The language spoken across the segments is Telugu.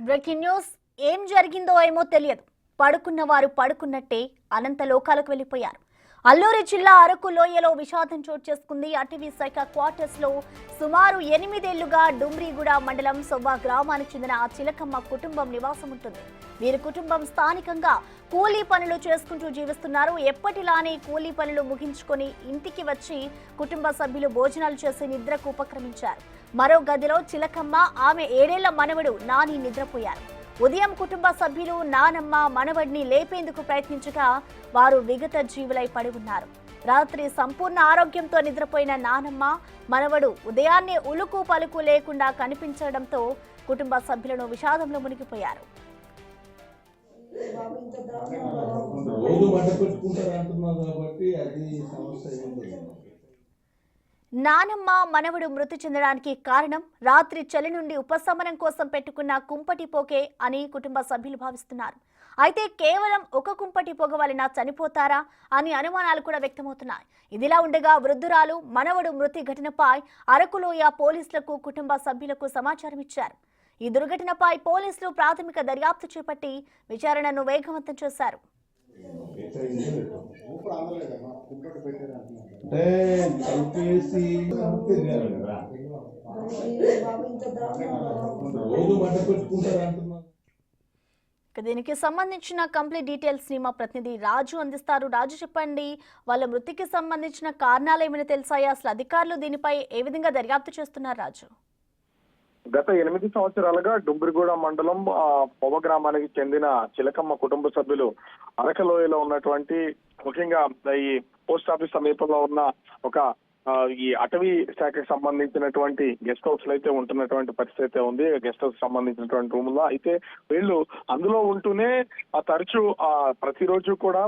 Breaking news. ఏం జరిగిందో ఏమో తెలియదు. పడుకున్న వారు పడుకున్నట్టే అనంత లోకాలకు వెళ్లిపోయారు. అల్లూరి జిల్లా అరకు లోయలో విషాదం చోటు చేసుకుంది. అటవీ శాఖ క్వార్టర్స్ లో సుమారు 8 ఏళ్లుగా డుమ్రిగూడ మండలం సొవ్వ గ్రామానికి చెందిన చిలకమ్మ కుటుంబం నివాసం ఉంటుంది. వీరి కుటుంబం స్థానికంగా కూలీ పనులు చేసుకుంటూ జీవిస్తున్నారు. ఎప్పటిలానే కూలీ పనులు ముగించుకొని ఇంటికి వచ్చి కుటుంబ సభ్యులు భోజనాలు చేసి నిద్రకు ఉపక్రమించారు. మరో గదిలో చిలకమ్మ, ఆమె 7 ఏళ్ల మనవడు నాని నిద్రపోయారు. ఉదయం కుటుంబ సభ్యులు నానమ్మ మనవడిని లేపేందుకు ప్రయత్నించగా వారు విగత జీవులై పడి ఉన్నారు. రాత్రి సంపూర్ణ ఆరోగ్యంతో నిద్రపోయిన నానమ్మ మనవడు ఉదయాన్నే ఉలుకు పలుకు లేకుండా కనిపించడంతో కుటుంబ సభ్యులను విషాదంలో మునిగిపోయారు. నానమ్మ మనవడు మృతి చెందడానికి కారణం రాత్రి చలి నుండి ఉపశమనం కోసం పెట్టుకున్న కుంపటి పొగే అని కుటుంబ సభ్యులు భావిస్తున్నారు. అయితే కేవలం ఒక కుంపటి పొగ వలన చనిపోతారా అని అనుమానాలు కూడా వ్యక్తమవుతున్నాయి. ఇదిలా ఉండగా వృద్ధురాలు మనవడు మృతి ఘటనపై అరకులోయ పోలీసులకు కుటుంబ సభ్యులకు సమాచారం ఇచ్చారు. ఈ దుర్ఘటనపై పోలీసులు ప్రాథమిక దర్యాప్తు చేపట్టి విచారణను వేగవంతం చేశారు. దీనికి సంబంధించిన కంప్లీట్ డీటెయిల్స్ ని మా ప్రతినిధి రాజు అందిస్తారు. రాజు, చెప్పండి, వాళ్ళ మృతికి సంబంధించిన కారణాలు ఏమైనా తెలుసాయా? అసలు అధికారులు దీనిపై ఏ విధంగా దర్యాప్తు చేస్తున్నారు? రాజు, గత 8 సంవత్సరాలుగా డుమ్రిగూడ మండలం పొవ గ్రామానికి చెందిన చిలకమ్మ కుటుంబ సభ్యులు అరకలోయలో ఉన్నటువంటి, ముఖ్యంగా ఈ పోస్ట్ ఆఫీస్ సమీపంలో ఉన్న ఒక ఈ అటవీ శాఖకు సంబంధించినటువంటి గెస్ట్ హౌస్ లో అయితే ఉంటున్నటువంటి పరిస్థితి అయితే ఉంది. గెస్ట్ హౌస్ సంబంధించినటువంటి రూమ్ లో అయితే వీళ్ళు అందులో ఉంటూనే తరచూ ప్రతిరోజు కూడా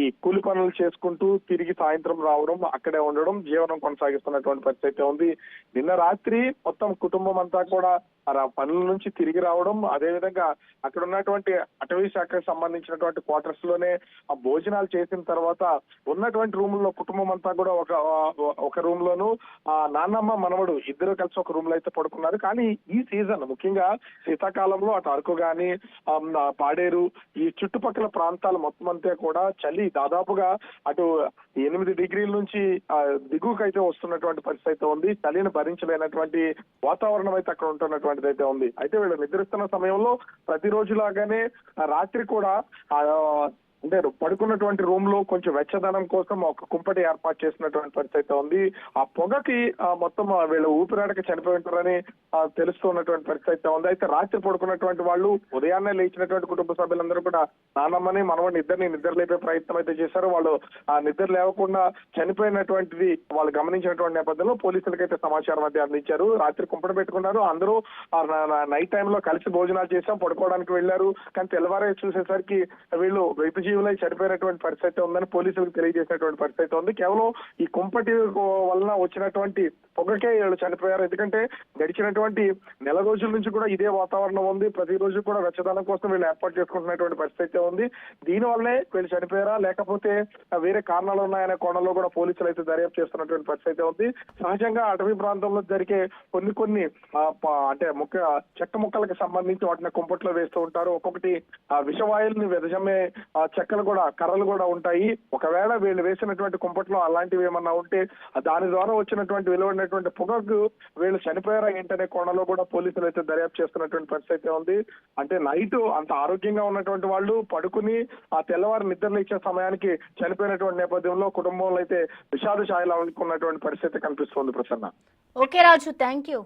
ఈ కూలి పనులు చేసుకుంటూ తిరిగి సాయంత్రం రావడం, అక్కడే ఉండడం, జీవనం కొనసాగిస్తున్నటువంటి పరిస్థితి అయితే ఉంది. నిన్న రాత్రి మొత్తం కుటుంబం అంతా కూడా పనుల నుంచి తిరిగి రావడం, అదేవిధంగా అక్కడ ఉన్నటువంటి అటవీ శాఖకు సంబంధించినటువంటి క్వార్టర్స్ లోనే భోజనాలు చేసిన తర్వాత ఉన్నటువంటి రూముల్లో కుటుంబం అంతా కూడా ఒక రూమ్ లోను నాన్నమ్మ మనవడు ఇద్దరు కలిసి ఒక రూమ్ లో అయితే పడుకున్నారు. కానీ ఈ సీజన్ ముఖ్యంగా శీతాకాలంలో అటు అరకు గాని పాడేరు ఈ చుట్టుపక్కల ప్రాంతాలు మొత్తం అంతా కూడా చలి దాదాపుగా అటు 8 డిగ్రీల నుంచి దిగువకైతే వస్తున్నటువంటి పరిస్థితి అయితే ఉంది. చలిని భరించలేనటువంటి వాతావరణం అయితే అక్కడ ఉంటున్నటువంటిది అయితే ఉంది. అయితే వీళ్ళు నిద్రిస్తున్న సమయంలో ప్రతిరోజులాగానే రాత్రి కూడా అంటే పడుకున్నటువంటి రూమ్ లో కొంచెం వెచ్చదనం కోసం ఒక కుంపటి ఏర్పాటు చేసినటువంటి పరిస్థితి ఉంది. ఆ పొగకి మొత్తం వీళ్ళు ఊపిరాడక చనిపోయి ఉంటారని తెలుస్తున్నటువంటి పరిస్థితి ఉంది. అయితే రాత్రి పడుకున్నటువంటి వాళ్ళు ఉదయాన్నే లేచినటువంటి కుటుంబ సభ్యులందరూ కూడా నానమ్మని మనవడిని ఇద్దరిని నిద్ర లేపే ప్రయత్నం అయితే చేశారు. వాళ్ళు ఆ నిద్ర లేవకుండా చనిపోయినటువంటిది వాళ్ళు గమనించినటువంటి నేపథ్యంలో పోలీసులకైతే సమాచారం అయితే అందించారు. రాత్రి కుంపటి పెట్టుకున్నారు. అందరూ నైట్ టైంలో కలిసి భోజనాలు చేశాం, పడుకోవడానికి వెళ్లారు. కానీ తెల్లవారే చూసేసరికి వీళ్ళు జీవులై చనిపోయినటువంటి పరిస్థితి ఉందని పోలీసులకు తెలియజేసినటువంటి పరిస్థితి ఉంది. కేవలం ఈ కుంపటి వలన వచ్చినటువంటి పొగకే వీళ్ళు చనిపోయారు. ఎందుకంటే గడిచినటువంటి నెల రోజుల నుంచి కూడా ఇదే వాతావరణం ఉంది. ప్రతిరోజు కూడా వెచ్చదనం కోసం వీళ్ళు ఏర్పాటు చేసుకుంటున్నటువంటి పరిస్థితి ఉంది. దీని వల్లే వీళ్ళు చనిపోయారా లేకపోతే వేరే కారణాలు ఉన్నాయనే కోణంలో కూడా పోలీసులు అయితే దర్యాప్తు చేస్తున్నటువంటి పరిస్థితి ఉంది. సహజంగా అటవీ ప్రాంతంలో జరిగే కొన్ని అంటే చెక్క ముక్కలకు సంబంధించి వాటిని కుంపట్లో వేస్తూ ఉంటారు. ఒక్కొక్కటి విషవాయుల్ని వెదజమ్మే చెక్కలు కూడా కర్రలు కూడా ఉంటాయి. ఒకవేళ వీళ్ళు వేసినటువంటి కుంపట్లో అలాంటివి ఏమన్నా ఉంటే దాని ద్వారా వచ్చినటువంటి విలువైనటువంటి పొగకు వీళ్ళు చనిపోయారా ఏంటనే కోణంలో కూడా పోలీసులు అయితే దర్యాప్తు చేస్తున్నటువంటి పరిస్థితి ఉంది. అంటే నైట్ అంత ఆరోగ్యంగా ఉన్నటువంటి వాళ్ళు పడుకుని ఆ తెల్లవారు నిద్రలు ఇచ్చే సమయానికి చనిపోయినటువంటి నేపథ్యంలో కుటుంబంలో అయితే విషాద ఛాయలు అనుకున్నటువంటి పరిస్థితి కనిపిస్తుంది. Prasanna. Okay Raju, thank you.